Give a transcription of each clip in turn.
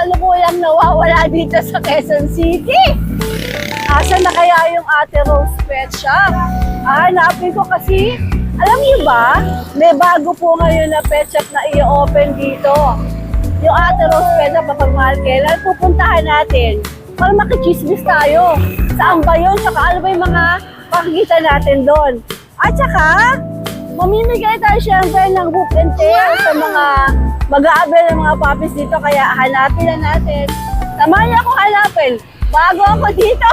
kasalukuyang nawawala dito sa Quezon City. Asan na kaya yung Ate Rose Pet Shop? Hanapin ko kasi, alam niyo ba, may bago po ngayon na pet shop na i-open dito. Yung Ate Rose Pet Shop, papagmahal kailan, pupuntahan natin. Para makichismis tayo. Saan ba yun? Tsaka ano ba yung mga pakikita natin doon? At saka, mamimigay tayo syempre ng book and tail sa mga mag-aabel ng mga puppies dito. Kaya hanapin na natin. Samahan niyo ako hanapin. Bago ako dito.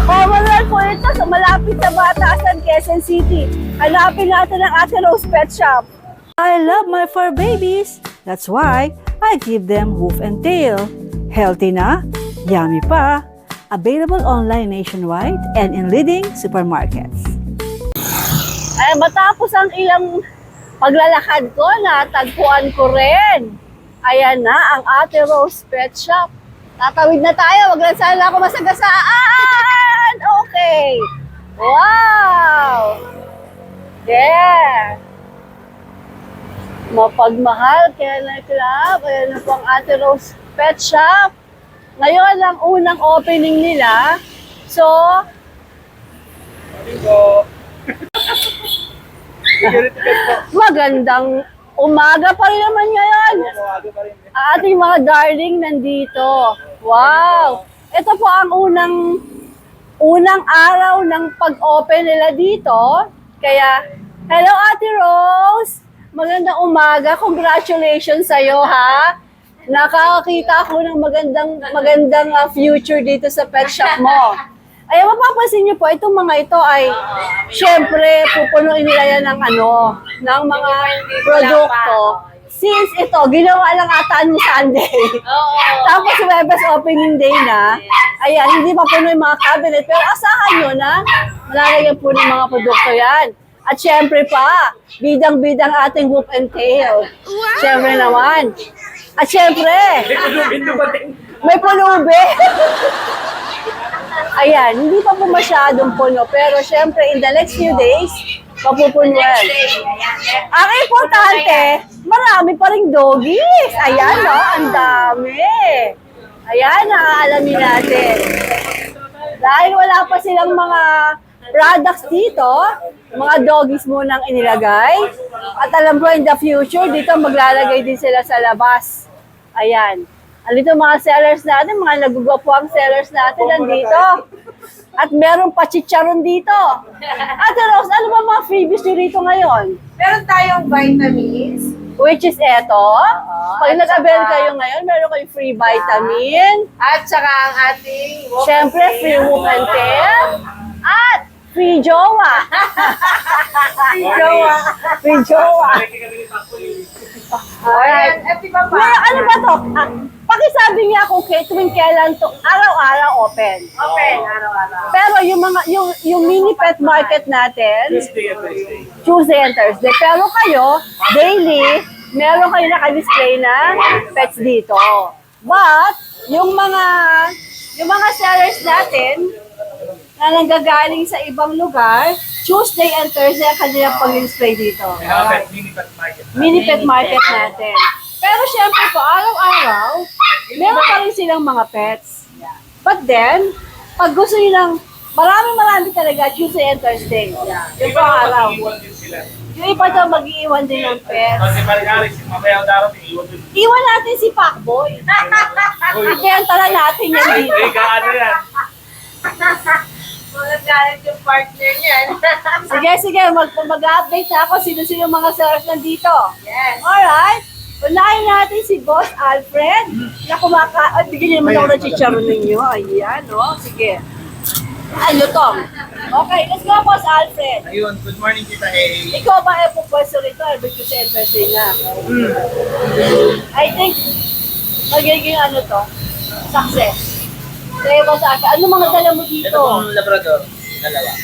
Overall po ito sa malapit sa Batasan, Quezon City. Hanapin natin ang Ate Rose Pet Shop. I love my fur babies. That's why I give them hoof and tail. Healthy na, yummy pa. Available online nationwide and in leading supermarkets. Ay, matapos ang ilang paglalakad ko, natagpuan ko rin. Ayan na ang Ate Rose Pet Shop. Tatawid na tayo, wag lang sana ako masagasaan. Okay. Wow. There. Mapagmahal, Kennel Club. Ayan na po ang Ate Rose Pet Shop. Ngayon ang unang opening nila. So, magandang umaga pa rin naman ngayon. Ating mga darling nandito. Wow! Ito po ang unang araw ng pag-open nila dito. Kaya, hello Ate Rose! Magandang umaga. Congratulations sa'yo ha. Nakakakita ako ng magandang future dito sa pet shop mo. Ay, mapapansin niyo po, itong mga ito ay, syempre, pupunuin nila yan ng ng mga produkto. Since ito, ginawa lang ata ni Sunday. Tapos Webes opening day na, ayan, hindi pa puno yung mga cabinet. Pero asahan nyo na, malalagyan po ng mga produkto yan. At syempre pa, bidang-bidang ating hoop and tail. Syempre naman. At syempre, may pulubi. Ayan, hindi pa po masyadong puno. Pero syempre, in the next few days, mapupunuan. Ang importante, marami pa ring doggies. Ayan, no? Ang dami. Ayan, nakaalamin natin. Dahil wala pa silang mga products dito, mga doggies munang inilagay. At alam ko, in the future, dito maglalagay din sila sa labas. Ayan. Andito mga sellers natin, mga nagugwapuang sellers natin nandito. At meron pa chicharon dito. Ate Rose, ano ba mga freebies nyo dito ngayon? Meron tayong vitamins. Which is eto. Pag nag-avail kayo ngayon, meron kayong free vitamin. At saka ang ating Siyempre, free hoop and tail. At free jowa. free jowa. Free jowa. Alright. At iba pa. Ngayon, ano ba to? Pakisabi niya kung tuwing kailan to araw-araw open. Open, araw-araw. Pero yung mini pet market natin, Tuesday and Thursday. Pero kayo, daily, meron kayo naka-display na pets dito. But, yung mga sellers natin, na nanggagaling sa ibang lugar, Tuesday and Thursday ang kanilang pag-display dito. Mini pet market natin. Pero syempre po, araw-araw, meron pa rin silang mga pets. But then, pag gusto nyo ng marami talaga Tuesday and Thursday. Yung po araw. Yung iba daw mag-iiwan din ng pets. Iwan natin si Pacboy. Kaya tala natin yan dito. Magagalit yung partner niyan. Sige, mag-update na ako sino-sino yung mga sellers nandito. Yes. Alright. Unahin natin si Boss Alfred na bigyan niyo naman ako ng chicharon ninyo. Ayan, no? Sige. Ano, Tom? Okay, let's go, Boss Alfred. Ayun, good morning Tita A. Ikaw ba po pwesto rito? Barbecue sa entertain na. I think, magiging success. Sige, Boss Alfred. Ano mga dala mo dito? Ito pong Labrador, dalawa.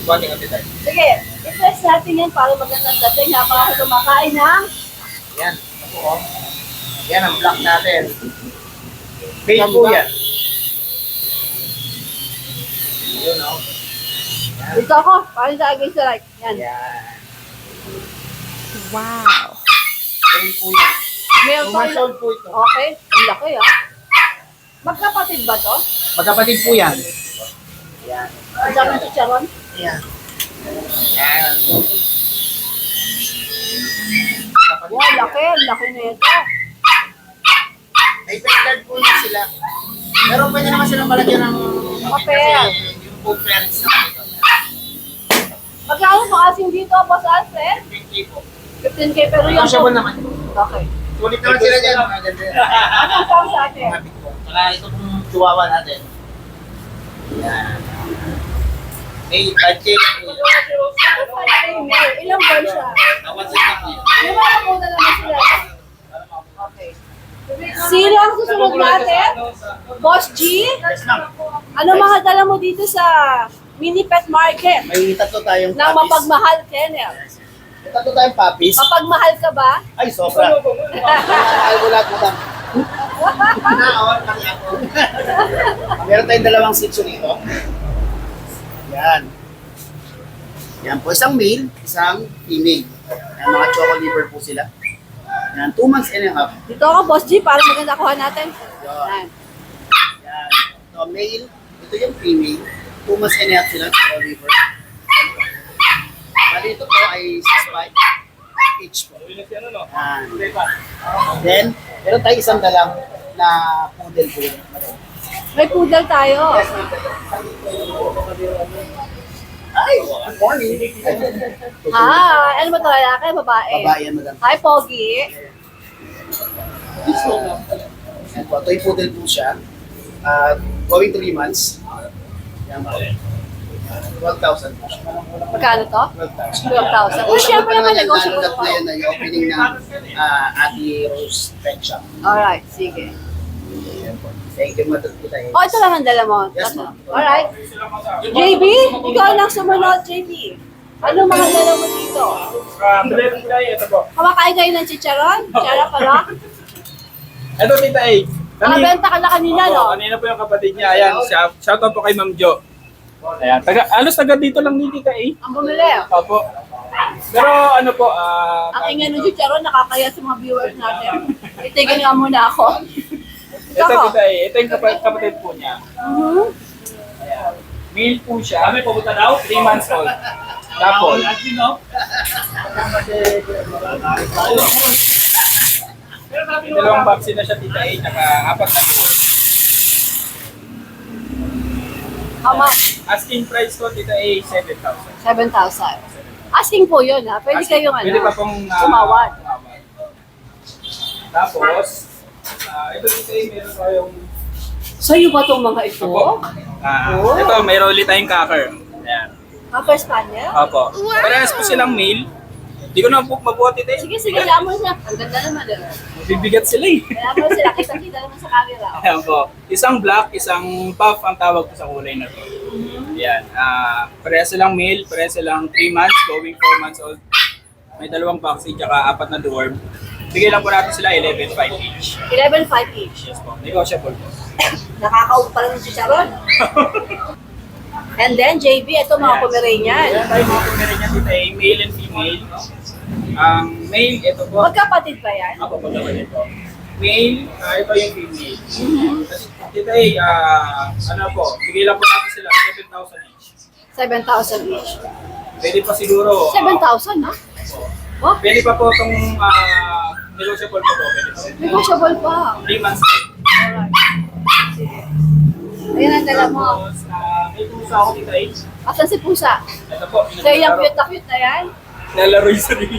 Konting appetite. Sige, i-press natin yan para magandang dating. Habang ako kumakain ng Yan, ako oh. Yan ang black natin. Pay po yan. Yun oh. Yan. dito ako. Paano sa against the light? Yan. Yan. Wow. Pay po yan. 2 Meron months tayo. old po ito. Okay, ang laki ah. Magkapatid ba to? Magkapatid po yan. Yan. Ang dami ng chicharon? Yan. Yan. Wow, laki. Laki na ito. May pet po na sila. Pero pwede naman silang malagyan ng Papel. kasi yung food parents naman ito. Magkano po kasing dito, Boss Alfred? 20 po. 15K pero yung... Negotiable naman. Okay. Sulit naman sila dyan. Maganda yan. Anong pang sa atin? Happy po. Saka ito pong chihuahua natin. Yan. May budget po. Ilang buwan siya? Napansin na po yun. Di ba napunta naman sila? Okay. Sino ang susunod natin? Boss G? Ano mga dala mo dito sa mini pet market May tatlo tayong ng mapagmahal, Kennel? May tatlo tayong puppies. Mapagmahal ka ba? Ay, sobra. Ay, wala ko madam. Naon, kami ako. Meron tayong dalawang shih tzu dito. Yan. Yan po, isang male, isang female. Yan, mga choco liver po sila. Yan, 2 months and a half. Dito ako, Boss G, para maganda kuha natin. Yan. Yan. Ito, male. Ito yung female. 2 months and a half sila, choco liver. Bali ito po ay 6'5". Each po. Yan. Then, meron tayong isang dalang na poodle po yun. May poodle tayo. Yes, ma'am. Ay, good morning. Hi! Ano ba ito? Lalaki? Babae? Babae yan, madam. Hi, Pogi. Yan po, toy poodle po siya. Going 3 months. Yan po. 12,000 po siya. Magkano to? 12,000. 12,000. Oh, syempre naman, negotiable Nalulad pa. na yun na yung opening ng Ate Rose Pet Shop. Alright, sige. Yan po. Thank you, Madam Tita. Oh, ito lang ang dala mo. Yes, ma'am. Alright. JB, ikaw lang sumunod, JB. Ano mga dala mo dito? Ito po. Kumakain kayo ng chicharon? Chara pala? Ito, Tita A. Nakabenta ka na kanina, no? Kanina po yung kapatid niya. Ayan, shoutout po kay Ma'am Jo. Ayan, taga dito lang ni Tita A. Ang bumili. Opo. Pero ano po, Ang ingay ng chicharon, nakakaya sa mga viewers natin. Itigil nga muna ako. ito Ikaw. Tita A, ito yung kapatid po niya. Mhm. Ayan. Male po siya. Kami pupunta daw? 3 months old. Tapos, dalawang vaccine na siya, Tita A, tsaka 4 na doon. How much? Asking price ko, Tita A, 7,000. 7,000. Asking po yun, ha? Pwede kayong ano? Pwede pa pong tumawad. Tapos, ito dito ay meron tayong Sa'yo ba itong mga ito? Opo. Oh. Ito, mayroon ulit tayong cocker. Ayan. Upper Spaniel? Opo. Parehas po silang male. Hindi ko na po mabuhat ito eh. Sige, sige, alam mo siya. Ang ganda naman, eh. Bibigat sila eh. Alam mo sila, kita-kita naman sa camera. oh. Ayan po. Isang black, isang puff ang tawag ko sa kulay na to. Ayan. Parehas silang male, parehas silang 3 months, going 4 months old. May dalawang vaccine, tsaka 4 na dwarf. Bigay lang po natin sila 11.5 each. 11.5 each. Yes po. Negotiable po. Nakakaupo pa lang ng chicharon. And then, JB, ito mga Pomeranian. Ayan tayo mga Pomeranian dito eh, male and female. Ang male, ito po. Magkapatid ba yan? Ako po naman ito. Male, ito yung female. Dito eh, ano po, bigay lang po natin sila 7,000 each. 7,000 each. Pwede pa siguro. 7,000, ha? Oh, Pwede pa po itong negotiable po. Pwede pa. negotiable pa. 3 months. Alright. Sige. Ayan ang dala mo. Tapos, may pusa ako dito eh. Asan si Pusa? Ito po. So, yung cute na cute na yan. Lalaro yung sarili.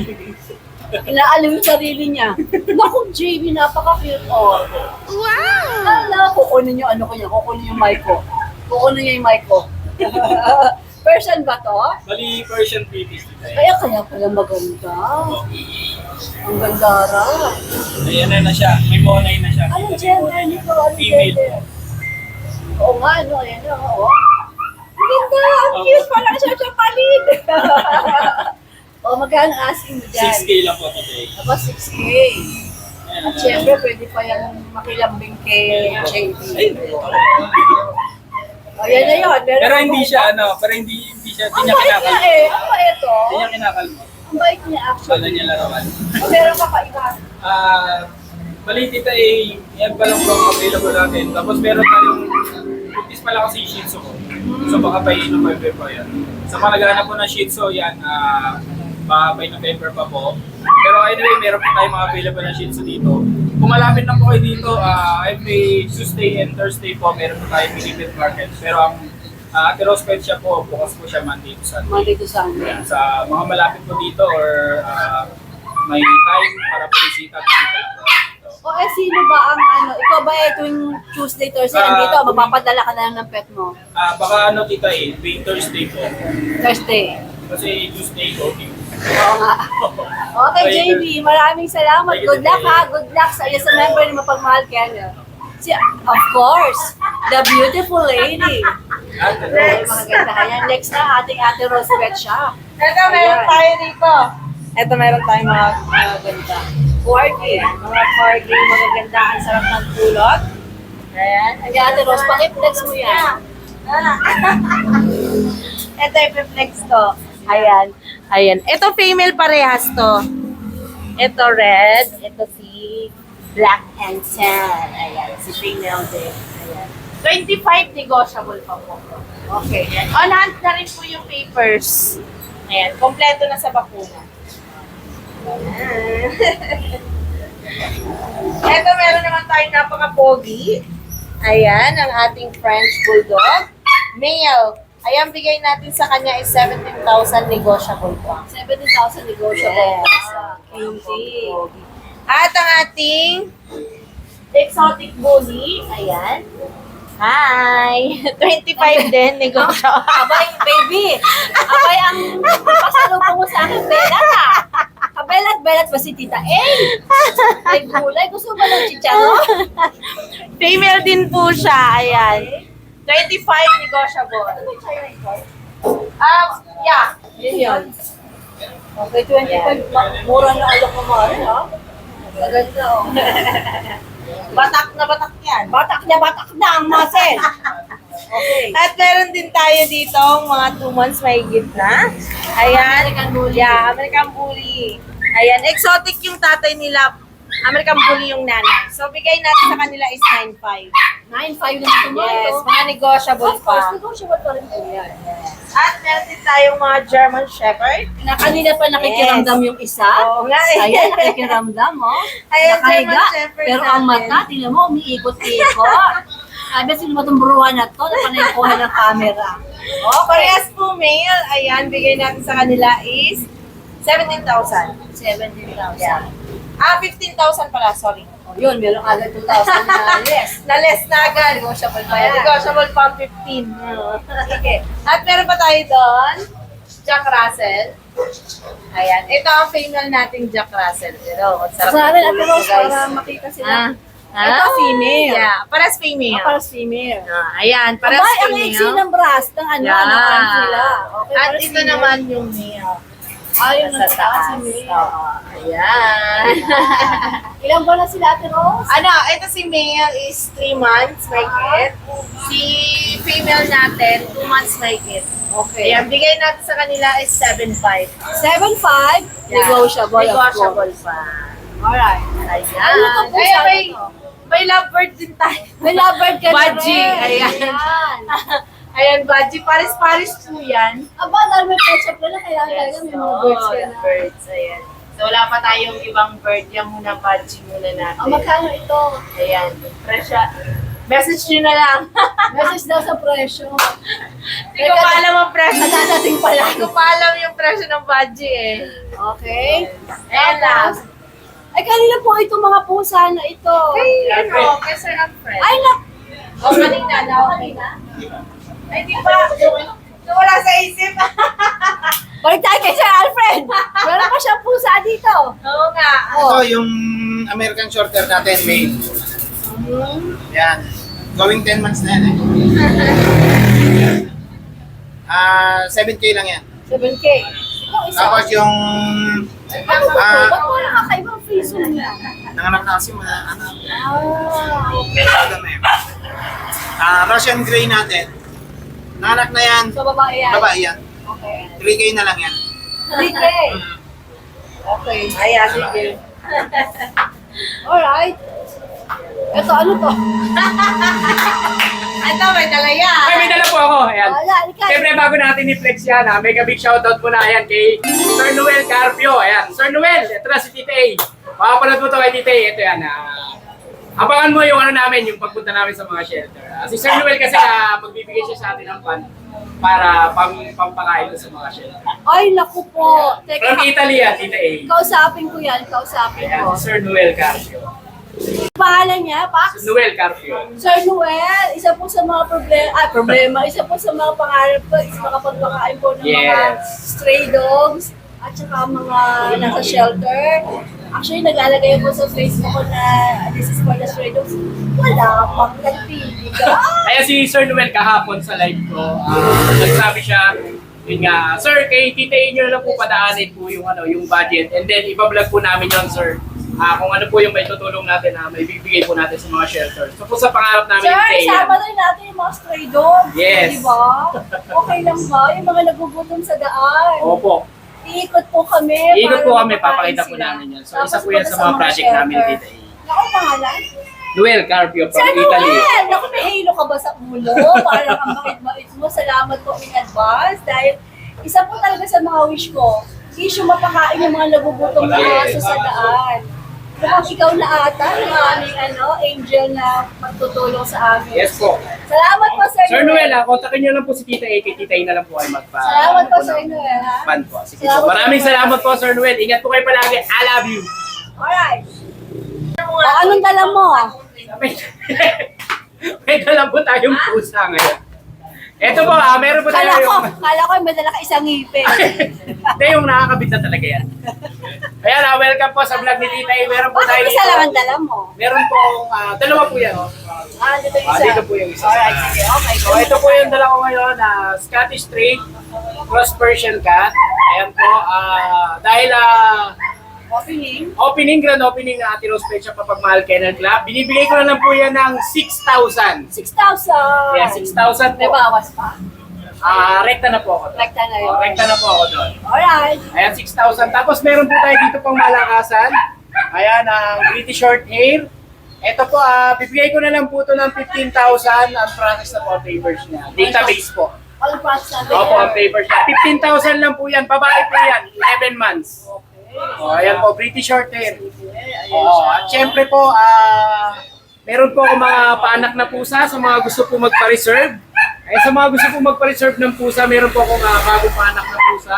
Inaalam yung sarili niya. Naku, JB, napaka-cute. Oh. Wow! Ala, kukunin yung ano ko niya, kukunin yung mic ko. Kukunin niya yung mic ko. Person ba to? Bali, Persian British dito eh. Kaya pala maganda. Ang ganda ra. Ayan na siya. May monay na siya. Anong gender nito? Anong Female gender? Oo nga, ano, ayan na, oo. Ang ganda, ang cute pala siya sa palig. O, magkano asking mo dyan? 6K lang po today. Ako, 6K. At syempre, pwede pa yung makilambing kay JB. O, yan na yun. Meron Pero akong hindi iba. siya, hindi siya, Ang niya bait niya kinakalmo. eh. Ang bait ito. Hindi niya kinakalmo. Ang bait niya Wala actually. niya larawan. O, meron ka pa iba. Bali, tita, yan pa lang po ang available natin. Tapos meron tayong kutis pala kasi Shih Tzu ko. So baka by November pa yan. Sa mga naghahanap po ng Shih Tzu, yan, baka by November pa po. Pero anyway, meron po tayong mga available na Shih Tzu dito. Kung malapit lang po kayo dito, every Tuesday and Thursday po, meron po tayong Philippine Market. Pero ang Ate Rose Pet Shop po, bukas po siya Monday to Sunday. Monday to Sunday. Yan, sa mga malapit po dito or may time para po bisita dito lang po. O sino ba ang ikaw ba tuwing Tuesday, Thursday, nandito, mapapadala ka na lang ng pet mo? Baka tita tuwing Thursday po. Thursday. Kasi Tuesday ko. Oo nga. Okay, JB, maraming salamat. Good luck ha. Good luck sa iyo sa member ni Mapagmahal Kenya. Of course, the beautiful lady. Mga ganda yan. Next na ating Ate Rose Pet Shop. Ito, meron tayo dito. Ito meron tayong mga ganda. Corgi. Mga corgi, mga ganda. Ang sarap ng kulot. Ayan. Ayan, Ate Rose, pakiplex mo yan. Ito, i-flex to. Ayan. Ayan. Ito, female parehas to. Ito, red. Ito, si black and tan. Ayan. Si female din. Ayan. 25 negotiable pa po. Okay. On hand na rin po yung papers. Ayan. Kompleto na sa bakuna. Ito, meron naman tayong napaka-pogi. Ayan, ang ating French Bulldog. Male. Ayan, bigay natin sa kanya is 17,000 negotiable po. 70,000 negotiable. Yes. Easy. At ang ating exotic bully. Ayan. Hi! 25 din, negotiable. Abay, baby! Abay, ang pasalubong mo sa akin, Belat ha! Kabelat-belat ba si Tita A? Ay, gulay. Gusto ba ng chicharo? Female din po siya. Ayan. 25 negotiable. Yeah. Yun yun. Okay, 25. Mura na alok mo rin, ha? Maganda, oh. Batak na batak yan. Batak na ang muscle. Okay. At meron din tayo dito mga 2 months mahigit na. Ayan. American Bully. Yeah, American Bully. Ayan. Exotic yung tatay nila. American Bully yung nanay. So, bigay natin sa kanila is 9.5. 9.5 na ito mo. Yes, mga negotiable Of course, pa. negotiable pa rin po yan. At meron din tayong mga German Shepherd. Na kanina pa nakikiramdam yung isa. Oo nga eh. Ayan, nakikiramdam, oh. Ayan, Nakahiga. German Shepherd Pero ang natin. mata, tingnan mo, umiikot-ikot. Sabi, sino ba itong buruan na to? Na panaykuhan ng camera. Oh, parehas po male. Ayan, bigay natin sa kanila is 17,000. 17,000. Yeah. 15,000 pala, sorry. Oh, yun, meron agad 2,000 na less. Na-less na agad. Negotiable pa Ayan, yan. negotiable pa ang 15. Sige. At meron pa tayo doon, Jack Russell. Ayan, ito ang female nating Jack Russell. Pero, ang sarap. Sa akin, Ate ng Rose, guys. para makita sila. Ah. Ito, female. Yeah, pares female. Para female. Ayan, pares Abay, ang iksi female. ng brass ng ano, Yeah. ng arms nila. Okay, At pares ito female. naman yung male. Ayun, Sa nasa taas taas. si May. Oo. Ayan. Ilang buwan na sila, Ate Rose? Ano, ito si male is 3 months, mahigit. Si female natin, 2 months, mahigit. Okay. Ayan, bigay natin sa kanila is 7.5. 7.5, negotiable. of Negotiable course. pa. Alright. Ayan. Ano to po Kaya sa may, ano? may lovebird din tayo. May lovebird ka na Budgie, rin. ayan. Ayan. Ayan, Budgie, paris-paris po yan. Aba, dahil may pet shop na kaya talaga may mga birds ka na. Birds, ayan. So, wala pa tayong ibang bird. Yan muna, Budgie muna natin. Ang magkano ito? Ayan, presyo. Message nyo na lang. Message daw sa presyo. Hindi ko pa alam ang presyo. Madadating pala. Hindi ko pa alam yung presyo ng Budgie eh. Okay. Ayan lang. Ay, kanina po itong mga pusa na ito. Hey, ano, kay Sir Alfred. Ay, O, kanina na, kanina. Ay, di ba? Wala sa isip. balik tayo kay Sir Alfred. Meron pa siyang pusa dito. Oo nga. Oh. Ito yung American Shorter natin, male. Yan. Going 10 months na yan eh. 7K lang yan. 7K. Ito, isa. Tapos yung Ano ba ito? Ba't wala kakaibang piso niya? nanganak na kasi mga anak. Russian Grey natin. Nanganak na yan. So, babae yan. Babae yan. Okay. 3K na lang yan. 3K. Okay. Ayan, sige. Alright. Ito, ano to? Ito, may dala yan. Ay, may dala po ako. Ayan. Ayan, ikaw. Siyempre, bago natin i-flex yan, mega big shoutout muna ayan kay Sir Noel Carpio. Ayan, Sir Noel, ito na si Tita A. Makapanood mo to kay Tita A. Ito yan. Abangan mo yung ano namin, yung pagpunta namin sa mga shelter. Si Sir Noel kasi magbibigay siya sa atin ng fund para pampakain sa mga shelter. Ay, naku po. From Teka, Italy yan, Tita A. kausapin ko yan, kausapin Ayan, ko. Sir Noel Carpio. Pangalan niya, Pax? Noel Carpio. Sir Noel, isa po sa mga problema, isa po sa mga pangarap ko is makapagpakain po ng mga Yes. stray dogs at saka mga nasa shelter. Actually, naglalagay po sa Facebook ko na this is for the stray dogs. Wala pang nagpili ka. Kaya si Sir Noel kahapon sa live ko, nagsabi siya, yun nga, Sir, kay Tita A nyo lang po padaanin po yung, yung budget. And then, iba-vlog po namin yun, Sir. Kung ano po yung may tutulong natin na may bibigay po natin sa mga shelters. So po sa pangarap namin Sir, yung Taya. isama rin natin yung mga stray dogs. Yes. Di ba? Okay lang ba? Yung mga nagugutom sa daan. Opo. Iikot po kami. Iikot po para kami, mapakain papakita po sila. namin yan. So Tapos isa po yan punta sa mga project namin ni shelter. Tita A. Ako pangalan? Noel Carpio from Sir Italy. Noel! Naku, may halo ka ba sa ulo? Parang ang bait-bait mo. Salamat po in advance. Dahil isa po talaga sa mga wish ko, issue mapakain yung mga nagugutom na aso sa daan. Mukhang ikaw na ata, yung aming angel na magtutulong sa amin. Yes po. Salamat po, Sir Sir Noel, kontakin nyo lang po si Tita A. Kay Tita A na lang po ay magpa. Salamat po, Sir Noel, ha? Fan po. Sige Salamat po. Maraming po. salamat po, Sir Noel. Ingat po kayo palagi. I love you. Alright. O, anong dala mo? May dala po tayong pusa ngayon. Ito po, meron po tayo Kala ko may dala ka isang ngipin. Hindi, yung nakakabit na talaga yan. Ayan, welcome po sa vlog ni Tita A. Meron po tayo Bakit isa lang ang dala mo? Meron po, dalawa po yan. Dito yung isa. Dito po yung isa. Alright, sige. Okay. So, ito po yung dala ko ngayon, Scottish Straight Cross Persian Cat. Ayan po, dahil Opening. grand opening na Ate Rose Pet Shop Mapagmahal Kennel Club, binibigay ko na lang po yan ng 6,000. 6,000. Yeah, 6,000 May po. bawas pa. Rekta na po ako doon. Rekta na yun. Rekta na po ako doon. Alright. Ayan, 6,000. Tapos meron po tayo dito pang malakasan. Ayan, ang British Short Hair. Ito po, bibigay ko na lang po ito ng 15,000 ang process na po, papers niya. Database po. All process. Opo, ang papers niya. 15,000 lang po yan. Babae po yan. 11 months. O, ayan po, British Short Hair. At syempre po, meron po ako mga paanak na pusa sa mga gusto po magpa-reserve. Sa mga gusto po magpa-reserve ng pusa, meron po akong bagong paanak na pusa.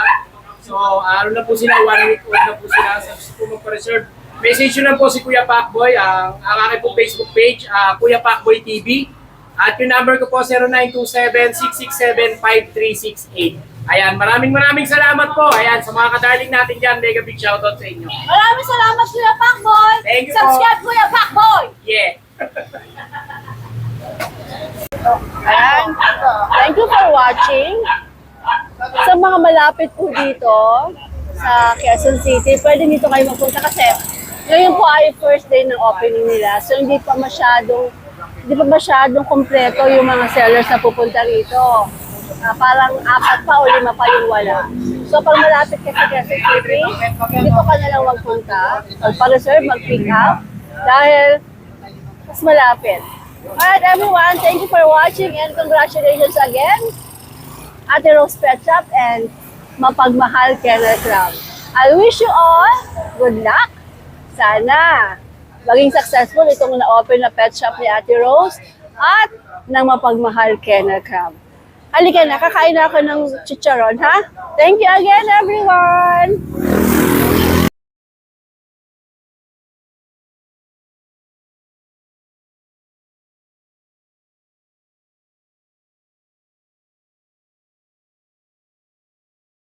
So, ano na po sila, 1 week old na po sila sa gusto po magpa-reserve. Message nyo lang po si Kuya Pacboy, ang aking po Facebook page, Kuya Pacboy TV. At yung number ko po, 0927-667-5368. Ayan, maraming salamat po. Ayan, sa mga kadarling natin dyan, mega big shoutout sa inyo. Maraming salamat, Kuya Pacboy. Thank you po. Subscribe, Kuya Pacboy. Yeah. Ayan. Thank you for watching. Sa mga malapit po dito sa Quezon City, pwede dito kayo magpunta kasi ngayon po ay first day ng opening nila. So hindi pa masyadong kompleto yung mga sellers na pupunta rito. Parang 4 pa o 5 pa yung wala. So pag malapit ka sa Quezon City, dito ka na lang magpunta. Magpa-reserve, mag-pick up. Dahil mas malapit. Alright everyone, thank you for watching and congratulations again. Ate Rose Pet Shop and Mapagmahal Kennel Club. I wish you all good luck. Sana maging successful itong na-open na pet shop ni Ate Rose at ng Mapagmahal Kennel Club. Halika na, kakain na ako ng chicharon, ha? Thank you again, everyone!